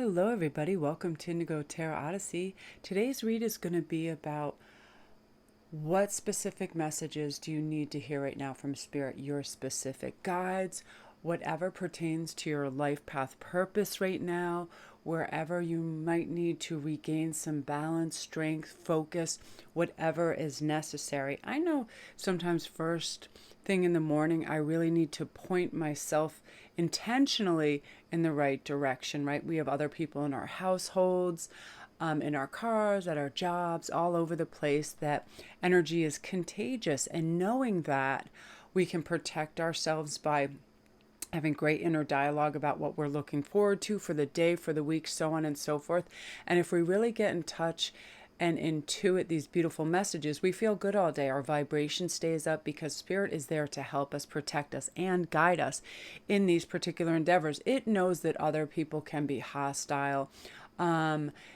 Hello, everybody. Welcome to Indigo Tarot Odyssey. Today's read is going to be about what specific messages do you need to hear right now from Spirit, your specific guides, whatever pertains to your life path purpose right now, wherever you might need to regain some balance, strength, focus, whatever is necessary. I know sometimes first thing in the morning, I really need to point myself intentionally in the right direction, right? We have other people in our households, in our cars, at our jobs, all over the place. That energy is contagious. And knowing that, we can protect ourselves by having great inner dialogue about what we're looking forward to for the day, for the week, so on and so forth. And if we really get in touch and intuit these beautiful messages, we feel good all day. Our vibration stays up because Spirit is there to help us, protect us, and guide us in these particular endeavors. It knows that other people can be hostile,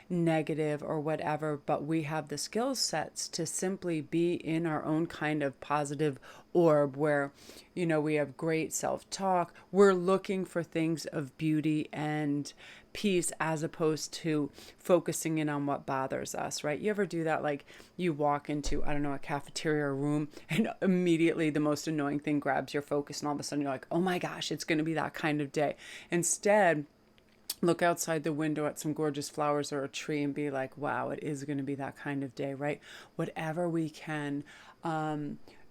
negative or whatever, but we have the skill sets to simply be in our own kind of positive orb where, we have great self-talk. We're looking for things of beauty and peace as opposed to focusing in on what bothers us, right? You ever do that? Like you walk into, I don't know, a cafeteria or room and immediately the most annoying thing grabs your focus and all of a sudden you're like, oh my gosh, it's going to be that kind of day. Instead, look outside the window at some gorgeous flowers or a tree and be like, wow, it is going to be that kind of day, right? Whatever we can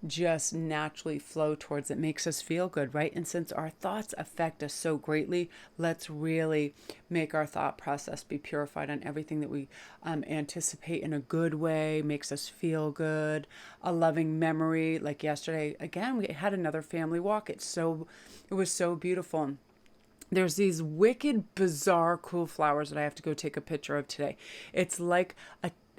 just naturally flow towards, it makes us feel good, right? And since our thoughts affect us so greatly, let's really make our thought process be purified on everything that we anticipate in a good way, makes us feel good, a loving memory. Like yesterday, again, we had another family walk. It was so beautiful. There's these wicked, bizarre, cool flowers that I have to go take a picture of today. It's like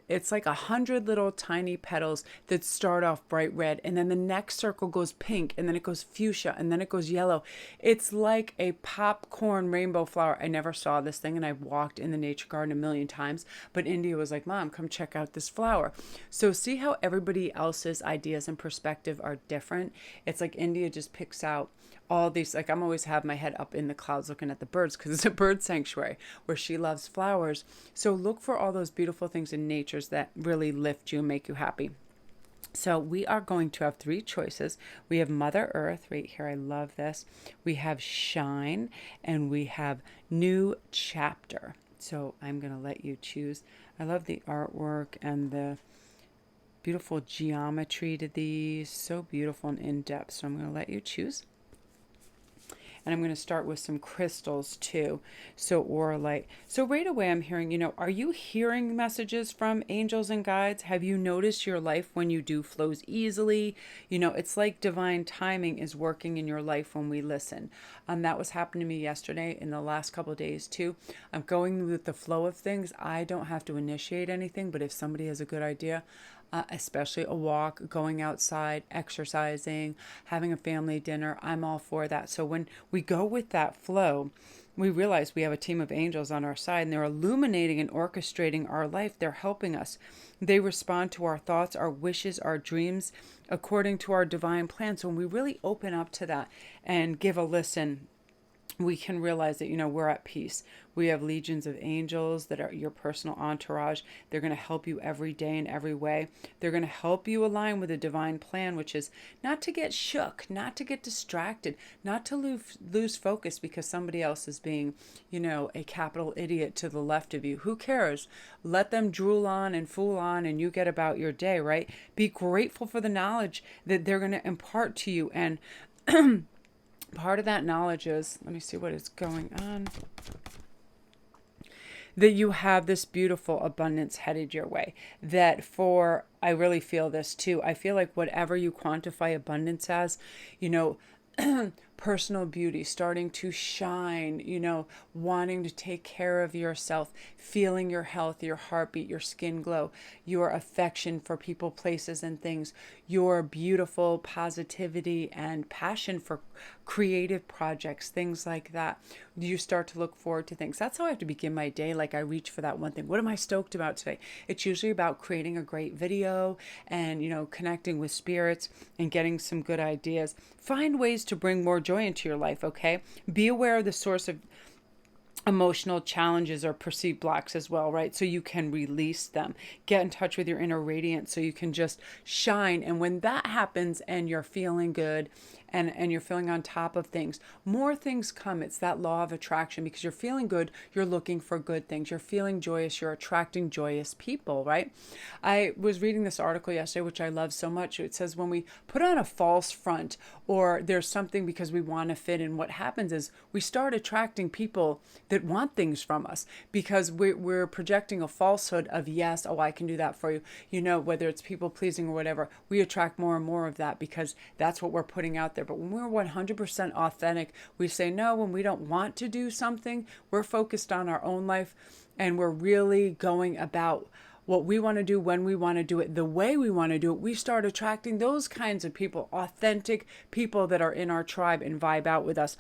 100 little tiny petals that start off bright red, and then the next circle goes pink, and then it goes fuchsia, and then it goes yellow. It's like a popcorn rainbow flower. I never saw this thing, and I've walked in the nature garden a million times, but India was like, Mom, come check out this flower. So see how everybody else's ideas and perspective are different? It's like India just picks out all these, like I'm always have my head up in the clouds looking at the birds because it's a bird sanctuary where she loves flowers. So look for all those beautiful things in nature that really lift you and make you happy. So we are going to have three choices. We have Mother Earth right here. I love this. We have Shine, and we have New Chapter. So I'm going to let you choose. I love the artwork and the beautiful geometry to these. So beautiful and in-depth. So I'm going to let you choose. And I'm going to start with some crystals too. So aura light. So right away I'm hearing, are you hearing messages from angels and guides? Have you noticed your life when you do flows easily? It's like divine timing is working in your life when we listen. That was happening to me yesterday, in the last couple of days too. I'm going with the flow of things. I don't have to initiate anything, but if somebody has a good idea, especially a walk, going outside, exercising, having a family dinner, I'm all for that. So when we go with that flow, we realize we have a team of angels on our side, and they're illuminating and orchestrating our life. They're helping us. They respond to our thoughts, our wishes, our dreams, according to our divine plan. So when we really open up to that and give a listen, we can realize that, we're at peace. We have legions of angels that are your personal entourage. They're going to help you every day in every way. They're going to help you align with a divine plan, which is not to get shook, not to get distracted, not to lose focus because somebody else is being, a capital idiot to the left of you. Who cares? Let them drool on and fool on, and you get about your day, right? Be grateful for the knowledge that they're going to impart to you. And part of that knowledge is, let me see what is going on, that you have this beautiful abundance headed your way. I really feel this too. I feel like whatever you quantify abundance as, personal beauty, starting to shine, wanting to take care of yourself, feeling your health, your heartbeat, your skin glow, your affection for people, places, and things, your beautiful positivity and passion for creative projects, things like that. You start to look forward to things. That's how I have to begin my day. Like I reach for that one thing. What am I stoked about today? It's usually about creating a great video and, connecting with spirits and getting some good ideas. Find ways to bring more joy into your life, okay? Be aware of the source of emotional challenges or perceived blocks as well, right? So you can release them, get in touch with your inner radiance so you can just shine. And when that happens and you're feeling good and you're feeling on top of things, more things come. It's that law of attraction, because you're feeling good, you're looking for good things. You're feeling joyous, you're attracting joyous people, right? I was reading this article yesterday, which I love so much. It says when we put on a false front, or there's something because we want to fit in, what happens is we start attracting people that want things from us, because we're projecting a falsehood of, yes, oh, I can do that for you. You know, whether it's people pleasing or whatever, we attract more and more of that because that's what we're putting out there. But when we're 100% authentic, we say no when we don't want to do something. We're focused on our own life, and we're really going about what we want to do, when we want to do it, the way we want to do it. We start attracting those kinds of people, authentic people that are in our tribe and vibe out with us.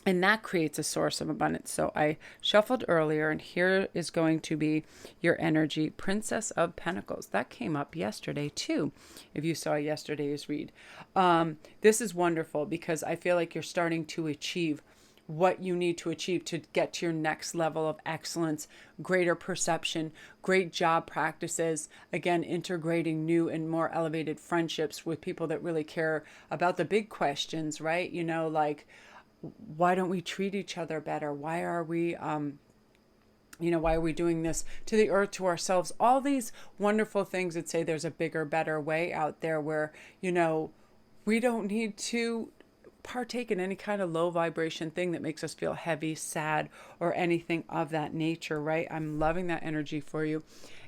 And that creates a source of abundance. So I shuffled earlier, and here is going to be your energy, Princess of Pentacles. That came up yesterday too, if you saw yesterday's read. This is wonderful because I feel like you're starting to achieve what you need to achieve to get to your next level of excellence, greater perception, great job practices, again, integrating new and more elevated friendships with people that really care about the big questions, right? You know, like, why don't we treat each other better? Why are we, why are we doing this to the earth, to ourselves? All these wonderful things that say there's a bigger, better way out there where, we don't need to partake in any kind of low vibration thing that makes us feel heavy, sad, or anything of that nature, right? I'm loving that energy for you.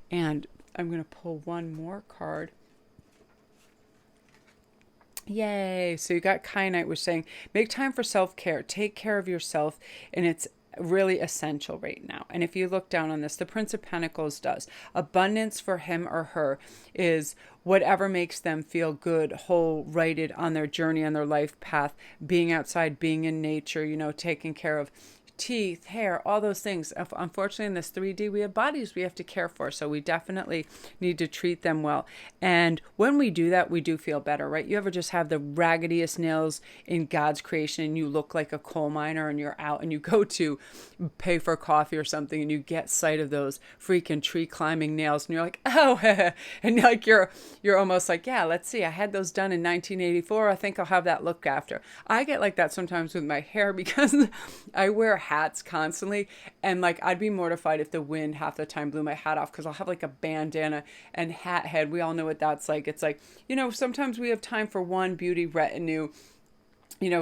And I'm going to pull one more card. Yay. So you got Kyanite, was saying, make time for self-care. Take care of yourself. And it's really essential right now. And if you look down on this, the Prince of Pentacles does. Abundance for him or her is whatever makes them feel good, whole, righted on their journey, on their life path, being outside, being in nature, taking care of teeth, hair, all those things. Unfortunately, in this 3D, we have bodies we have to care for. So we definitely need to treat them well. And when we do that, we do feel better, right? You ever just have the raggediest nails in God's creation and you look like a coal miner, and you're out and you go to pay for coffee or something and you get sight of those freaking tree climbing nails and you're like, oh, and like you're almost like, yeah, let's see. I had those done in 1984. I think I'll have that looked after. I get like that sometimes with my hair because I wear hats constantly, and like I'd be mortified if the wind half the time blew my hat off, because I'll have like a bandana and hat head. We all know what that's like. It's like, sometimes we have time for one beauty retinue.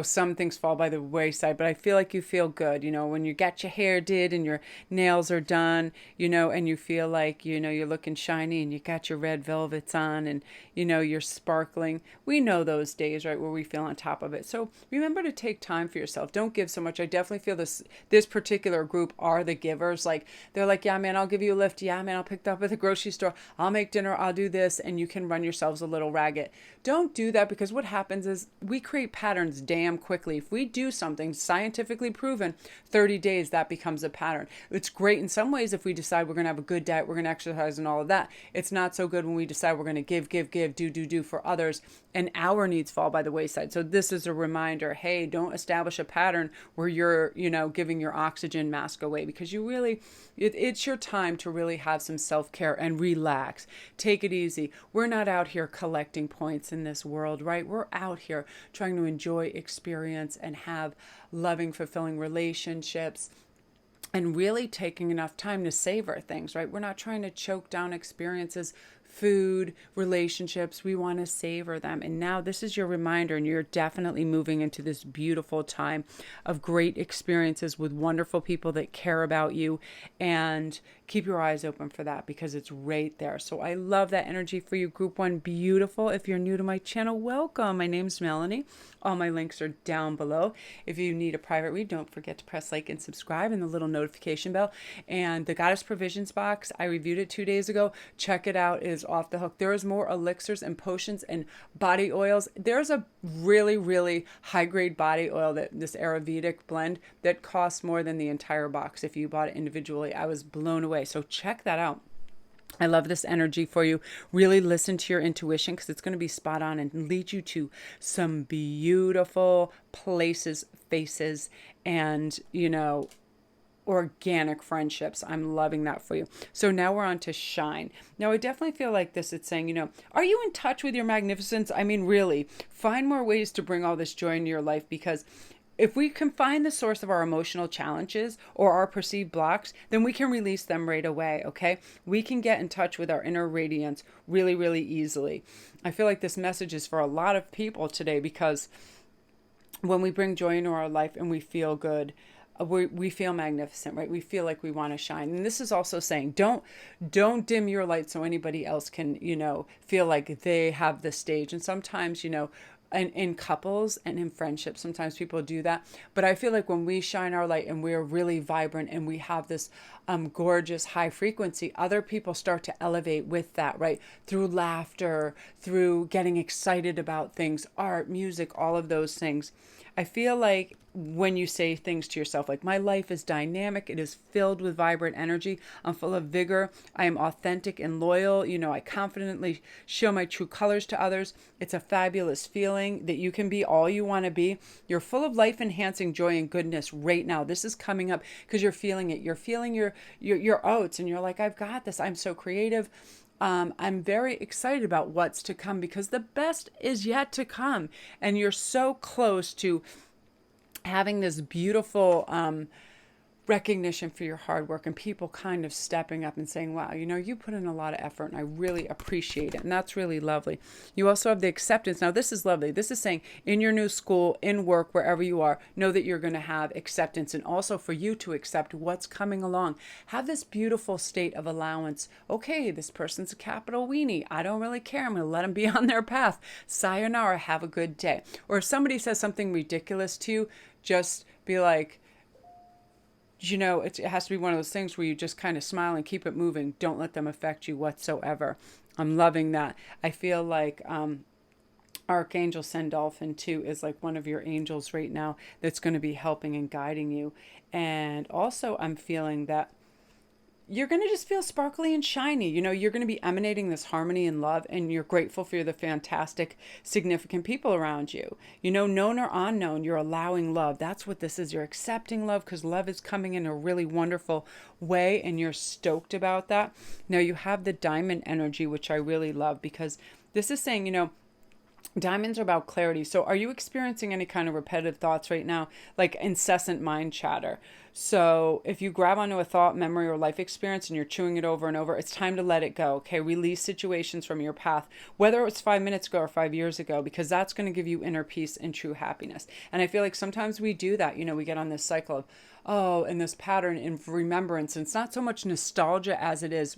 Some things fall by the wayside, but I feel like you feel good, when you get your hair did and your nails are done, and you feel like, you're looking shiny and you got your red velvets on and, you're sparkling. We know those days, right, where we feel on top of it. So remember to take time for yourself. Don't give so much. I definitely feel this particular group are the givers. Like, they're like, yeah, man, I'll give you a lift. Yeah, man, I'll pick that up at the grocery store. I'll make dinner. I'll do this. And you can run yourselves a little ragged. Don't do that, because what happens is we create patterns damn quickly. If we do something scientifically proven, 30 days, that becomes a pattern. It's great in some ways if we decide we're going to have a good diet, we're going to exercise and all of that. It's not so good when we decide we're going to give, do for others, and our needs fall by the wayside. So this is a reminder, hey, don't establish a pattern where you're, giving your oxygen mask away, because you really, it's your time to really have some self-care and relax. Take it easy. We're not out here collecting points in this world, right? We're out here trying to enjoy experience and have loving, fulfilling relationships, and really taking enough time to savor things, right? We're not trying to choke down experiences, food, relationships. We want to savor them. And now this is your reminder, and you're definitely moving into this beautiful time of great experiences with wonderful people that care about you, and keep your eyes open for that, because it's right there. So I love that energy for you, Group 1. Beautiful. If you're new to my channel, welcome. My name's Melanie. All my links are down below. If you need a private read, don't forget to press like and subscribe and the little notification bell. And the Goddess Provisions box, I reviewed it 2 days ago. Check it out. It is off the hook. There is more elixirs and potions and body oils. There's a really, really high grade body oil, that this Ayurvedic blend, that costs more than the entire box if you bought it individually. I was blown away. So check that out. I love this energy for you. Really listen to your intuition, because it's going to be spot on and lead you to some beautiful places, faces, and, organic friendships. I'm loving that for you. So now we're on to shine. Now I definitely feel like this. It's saying, are you in touch with your magnificence? I mean, really, find more ways to bring all this joy into your life, because if we can find the source of our emotional challenges or our perceived blocks, then we can release them right away, okay? We can get in touch with our inner radiance really, really easily. I feel like this message is for a lot of people today, because when we bring joy into our life and we feel good, we feel magnificent, right? We feel like we want to shine. And this is also saying, don't dim your light so anybody else can, feel like they have the stage. And sometimes, in couples and in friendships, sometimes people do that. But I feel like when we shine our light and we're really vibrant and we have this gorgeous high frequency, other people start to elevate with that, right? Through laughter, through getting excited about things, art, music, all of those things. I feel like when you say things to yourself like, my life is dynamic, it is filled with vibrant energy, I'm full of vigor, I am authentic and loyal, I confidently show my true colors to others, it's a fabulous feeling that you can be all you want to be, you're full of life enhancing joy and goodness right now. This is coming up because you're feeling it, you're feeling your oats, and you're like, I've got this, I'm so creative. I'm very excited about what's to come, because the best is yet to come. And you're so close to having this beautiful recognition for your hard work, and people kind of stepping up and saying, wow, you put in a lot of effort and I really appreciate it. And that's really lovely. You also have the acceptance. Now, this is lovely. This is saying in your new school, in work, wherever you are, know that you're going to have acceptance, and also for you to accept what's coming along. Have this beautiful state of allowance. Okay, this person's a capital weenie. I don't really care. I'm going to let them be on their path. Sayonara, have a good day. Or if somebody says something ridiculous to you, just be like, it has to be one of those things where you just kind of smile and keep it moving. Don't let them affect you whatsoever. I'm loving that. I feel like Archangel Sandalphon too is like one of your angels right now that's going to be helping and guiding you. And also I'm feeling that you're going to just feel sparkly and shiny. You're going to be emanating this harmony and love, and you're grateful for the fantastic, significant people around you. Known or unknown, you're allowing love. That's what this is. You're accepting love, because love is coming in a really wonderful way, and you're stoked about that. Now, you have the diamond energy, which I really love, because this is saying, diamonds are about clarity. So are you experiencing any kind of repetitive thoughts right now, like incessant mind chatter? So if you grab onto a thought, memory, or life experience and you're chewing it over and over, it's time to let it go. Okay, release situations from your path, whether it was 5 minutes ago or 5 years ago, because that's going to give you inner peace and true happiness. And I feel like sometimes we do that. We get on this cycle of, and this pattern in remembrance. And it's not so much nostalgia as it is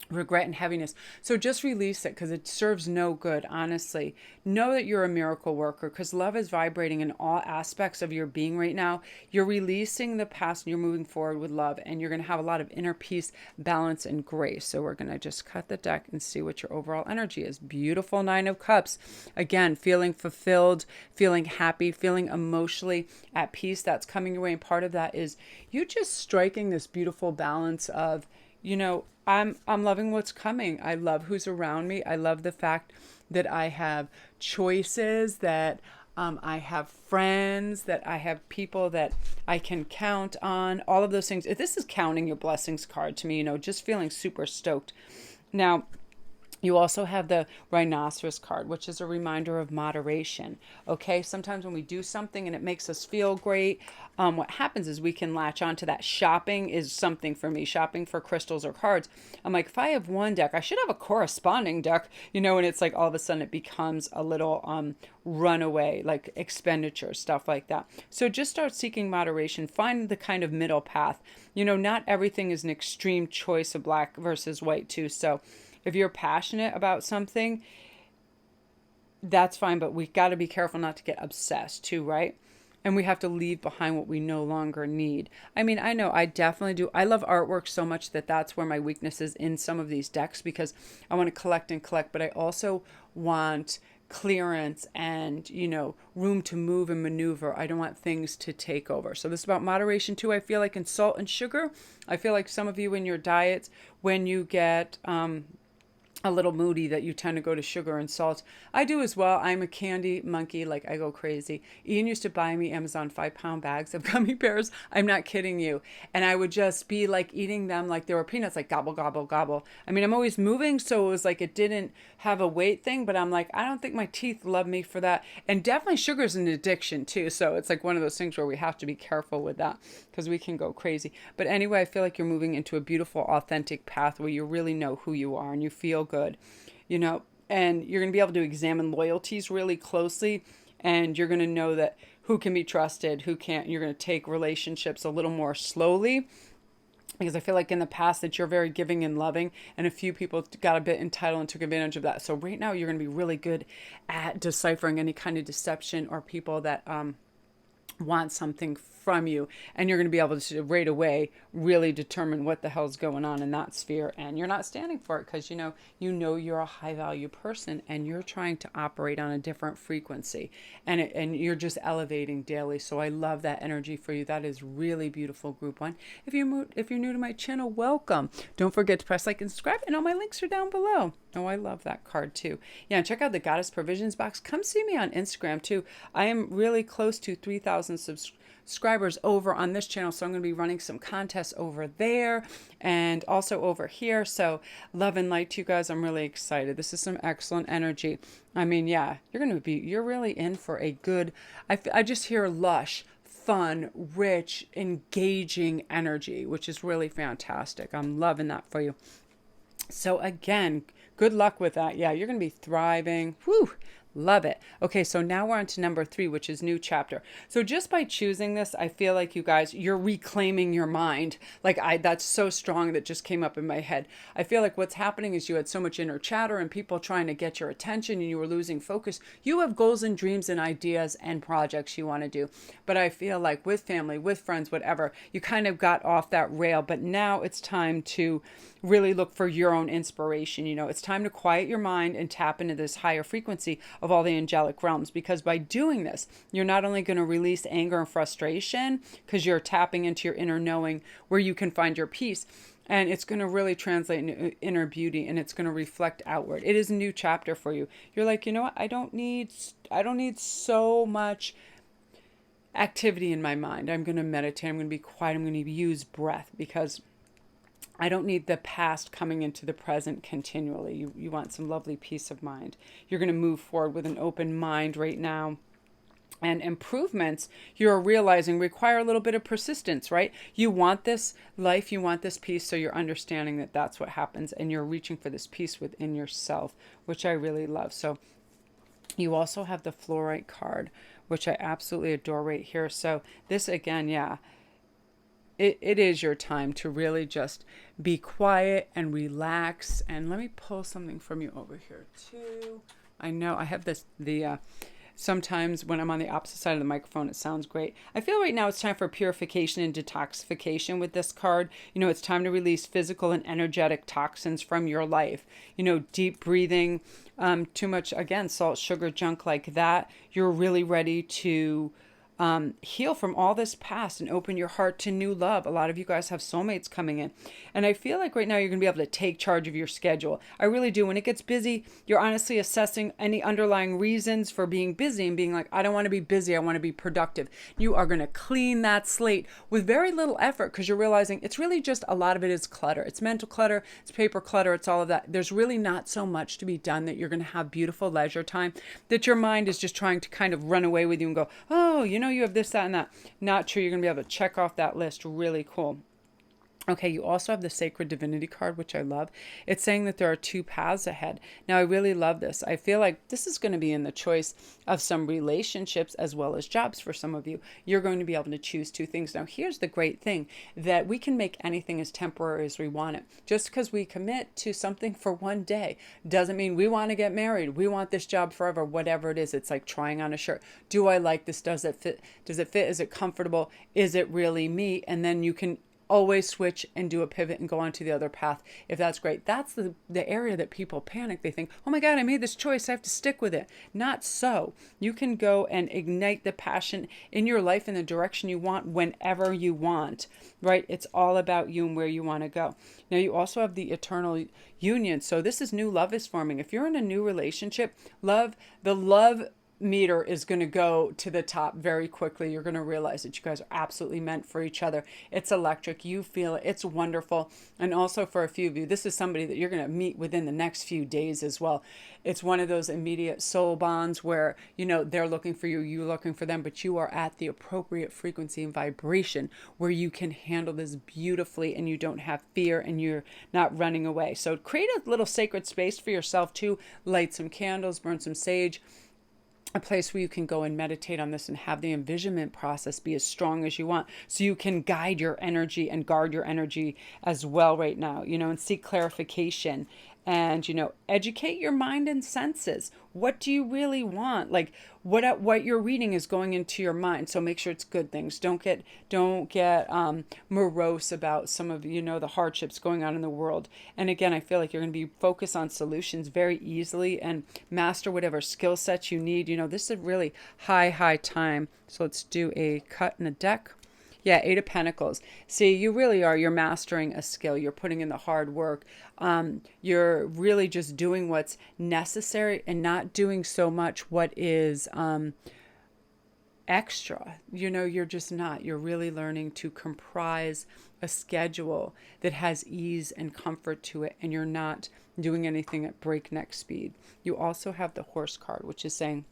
regret and heaviness. So just release it, because it serves no good, honestly. Know that you're a miracle worker, because love is vibrating in all aspects of your being right now. You're releasing the past and you're moving forward with love, and you're going to have a lot of inner peace, balance, and grace. So we're going to just cut the deck and see what your overall energy is. Beautiful Nine of Cups. Again, feeling fulfilled, feeling happy, feeling emotionally at peace. That's coming your way. And part of that is you just striking this beautiful balance of, I'm loving what's coming. I love who's around me. I love the fact that I have choices, that I have friends, that I have people that I can count on, all of those things. This is counting your blessings card to me, just feeling super stoked. Now, you also have the rhinoceros card, which is a reminder of moderation. Okay, sometimes when we do something and it makes us feel great, what happens is we can latch onto that. Shopping is something for me, shopping for crystals or cards. I'm like, if I have one deck, I should have a corresponding deck, and it's like all of a sudden it becomes a little runaway, like expenditure, stuff like that. So just start seeking moderation. Find the kind of middle path. Not everything is an extreme choice of black versus white too. So if you're passionate about something, that's fine, but we got to be careful not to get obsessed too, right? And we have to leave behind what we no longer need. I mean, I know I definitely do. I love artwork so much that that's where my weakness is in some of these decks, because I want to collect and collect, but I also want clearance and, room to move and maneuver. I don't want things to take over. So this is about moderation too. I feel like in salt and sugar, I feel like some of you in your diets, when you get, a little moody, that you tend to go to sugar and salt. I do as well. I'm a candy monkey. Like, I go crazy. Ian used to buy me Amazon 5-pound bags of gummy bears. I'm not kidding you. And I would just be like eating them like they were peanuts, like gobble, gobble, gobble. I mean, I'm always moving, so it was like it didn't have a weight thing, but I'm like, I don't think my teeth love me for that. And definitely sugar's an addiction too. So it's like one of those things where we have to be careful with that because we can go crazy. But anyway, I feel like you're moving into a beautiful, authentic path where you really know who you are and you feel good, you know, and you're going to be able to examine loyalties really closely, and you're going to know that who can be trusted, who can't. You're going to take relationships a little more slowly, because I feel like in the past that you're very giving and loving, and a few people got a bit entitled and took advantage of that. So right now you're going to be really good at deciphering any kind of deception or people that want something from you, and you're going to be able to right away really determine what the hell's going on in that sphere, and you're not standing for it because you know you're a high value person and you're trying to operate on a different frequency, and you're just elevating daily. So I love that energy for you. That is really beautiful, group one. If you're new to my channel, welcome. Don't forget to press like and subscribe, and all my links are down below. Oh, I love that card too. Yeah, and check out the Goddess Provisions box. Come see me on Instagram too. I am really close to 3,000 subscribers over on this channel, so I'm going to be running some contests over there and also over here. So love and light to you guys. I'm really excited. This is some excellent energy. I mean, yeah, you're really in for a good, I just hear lush, fun, rich, engaging energy, which is really fantastic. I'm loving that for you. So again, good luck with that. Yeah, you're going to be thriving. Whew. Love it. Okay, so now we're on to number 3, which is new chapter. So just by choosing this, I feel like you guys, you're reclaiming your mind. Like that's so strong that just came up in my head. I feel like what's happening is you had so much inner chatter and people trying to get your attention and you were losing focus. You have goals and dreams and ideas and projects you want to do. But I feel like with family, with friends, whatever, you kind of got off that rail. But now it's time to really look for your own inspiration. You know, it's time to quiet your mind and tap into this higher frequency of all the angelic realms, because by doing this, you're not only going to release anger and frustration because you're tapping into your inner knowing where you can find your peace, and it's going to really translate into inner beauty, and it's going to reflect outward. It is a new chapter for you. You're like, you know what? I don't need so much activity in my mind. I'm going to meditate. I'm going to be quiet. I'm going to use breath because I don't need the past coming into the present continually. You want some lovely peace of mind. You're going to move forward with an open mind right now. And improvements you're realizing require a little bit of persistence, right? You want this life, you want this peace, so you're understanding that that's what happens, and you're reaching for this peace within yourself, which I really love. So you also have the fluorite card, which I absolutely adore right here. So this again, yeah, it is your time to really just be quiet and relax. And let me pull something from you over here too. I know I have sometimes when I'm on the opposite side of the microphone, it sounds great. I feel right now it's time for purification and detoxification with this card. You know, it's time to release physical and energetic toxins from your life. You know, deep breathing, too much, again, salt, sugar, junk like that. You're really ready to heal from all this past and open your heart to new love. A lot of you guys have soulmates coming in. And I feel like right now you're going to be able to take charge of your schedule. I really do. When it gets busy, you're honestly assessing any underlying reasons for being busy and being like, I don't want to be busy. I want to be productive. You are going to clean that slate with very little effort because you're realizing it's really just a lot of it is clutter. It's mental clutter. It's paper clutter. It's all of that. There's really not so much to be done that you're going to have beautiful leisure time that your mind is just trying to kind of run away with you and go, oh, you know, you have this, that, and that. Not true. You're going to be able to check off that list. Really cool. Okay, you also have the Sacred Divinity card, which I love. It's saying that there are 2 paths ahead. Now, I really love this. I feel like this is going to be in the choice of some relationships as well as jobs for some of you. You're going to be able to choose 2 things. Now, here's the great thing, that we can make anything as temporary as we want it. Just because we commit to something for one day doesn't mean we want to get married. We want this job forever, whatever it is. It's like trying on a shirt. Do I like this? Does it fit? Does it fit? Is it comfortable? Is it really me? And then you can always switch and do a pivot and go on to the other path if that's great. That's the area that people panic. They think, oh my God, I made this choice, I have to stick with it. Not so. You can go and ignite the passion in your life in the direction you want whenever you want, right? It's all about you and where you want to go. Now you also have the eternal union. So this is new love is forming. If you're in a new relationship, the love meter is going to go to the top very quickly. You're going to realize that you guys are absolutely meant for each other. It's electric. You feel it. It's wonderful. And also for a few of you, this is somebody that you're going to meet within the next few days as well. It's one of those immediate soul bonds where, they're looking for you, you're looking for them, but you are at the appropriate frequency and vibration where you can handle this beautifully and you don't have fear and you're not running away. So create a little sacred space for yourself too. Light some candles, burn some sage, a place where you can go and meditate on this and have the envisionment process be as strong as you want so you can guide your energy and guard your energy as well right now, and seek clarification and, educate your mind and senses. What do you really want? Like what you're reading is going into your mind. So make sure it's good things. Don't get morose about some of, the hardships going on in the world. And again, I feel like you're going to be focused on solutions very easily and master whatever skill sets you need. This is a really high time. So let's do a cut in the deck. Yeah, Eight of Pentacles. See, you really are. You're mastering a skill. You're putting in the hard work. You're really just doing what's necessary and not doing so much what is extra. You're just not. You're really learning to comprise a schedule that has ease and comfort to it, and you're not doing anything at breakneck speed. You also have the Horse card, which is saying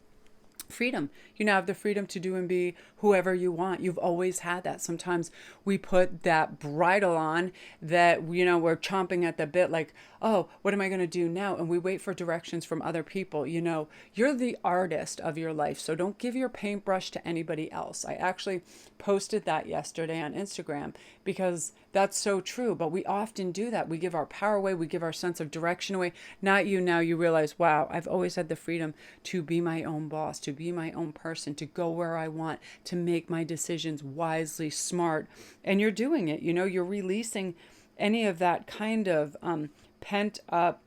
freedom. You now have the freedom to do and be whoever you want. You've always had that. Sometimes we put that bridle on that, we're chomping at the bit like, oh, what am I going to do now? And we wait for directions from other people. You're the artist of your life. So don't give your paintbrush to anybody else. I actually posted that yesterday on Instagram because that's so true. But we often do that. We give our power away. We give our sense of direction away. Not you. Now you realize, wow, I've always had the freedom to be my own boss, to be my own person, to go where I want, to make my decisions wisely, smart. And you're doing it. You're releasing any of that kind of pent up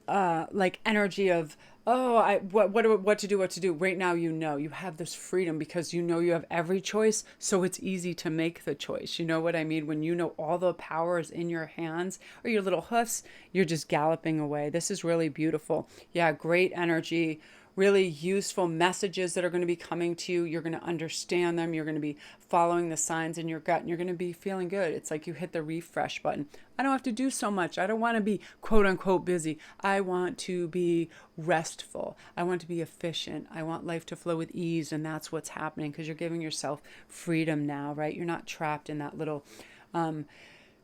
like energy of, oh, what to do right now. You have this freedom because you have every choice, so it's easy to make the choice. You know what I mean? When all the power is in your hands or your little hoofs, you're just galloping away. This is really beautiful. Yeah, great energy. Really useful messages that are going to be coming to you. You're going to understand them. You're going to be following the signs in your gut and you're going to be feeling good. It's like you hit the refresh button. I don't have to do so much. I don't want to be quote unquote busy. I want to be restful. I want to be efficient. I want life to flow with ease. And that's what's happening because you're giving yourself freedom now, right? You're not trapped in that little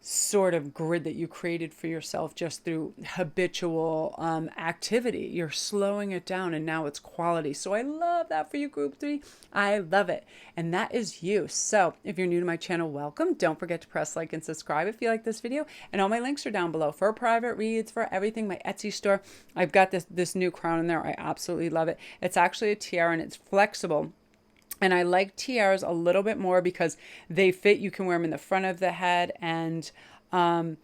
sort of grid that you created for yourself just through habitual activity. You're slowing it down and now it's quality. So I love that for you, group 3. I love it. And that is you. So if you're new to my channel, welcome. Don't forget to press like and subscribe if you like this video. And all my links are down below for private reads, for everything, my Etsy store. I've got this new crown in there. I absolutely love it. It's actually a tiara and it's flexible. And I like tiaras a little bit more because they fit. You can wear them in the front of the head and on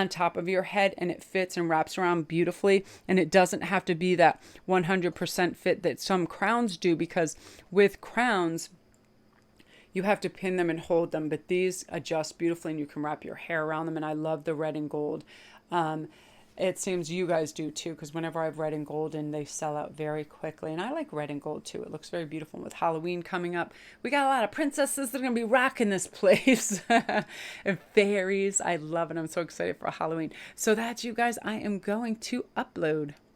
top of your head, and it fits and wraps around beautifully. And it doesn't have to be that 100% fit that some crowns do, because with crowns, you have to pin them and hold them. But these adjust beautifully and you can wrap your hair around them. And I love the red and gold. It seems you guys do too, because whenever I have red and gold in, they sell out very quickly. And I like red and gold too. It looks very beautiful. And with Halloween coming up, we got a lot of princesses that are going to be rocking this place. And fairies. I love it. I'm so excited for Halloween. So that's you guys. I am going to upload.